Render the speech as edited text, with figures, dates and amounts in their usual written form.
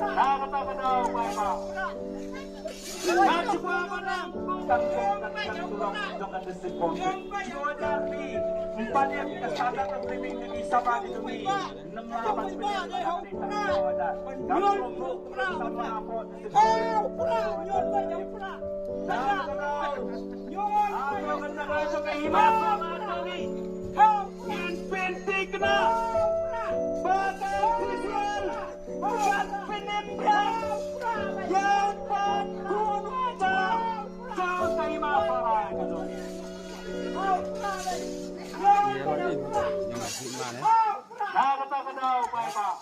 Nakakatawa daw, Mama. Kahit pa manang tanggung dan tulang dengan desipon. Yodapi, empatnya kesadaran terpilih di Sabah di Dumi. Nemapan penyelidikan dari Yoda. Kalau sama apa desipon. Aku mendengar suka himat sama ini. Infinity kena. Batal visual. Bukan penimpian. Yang panggung jauh terima para keduanya. Nah, kata-kata, Pak.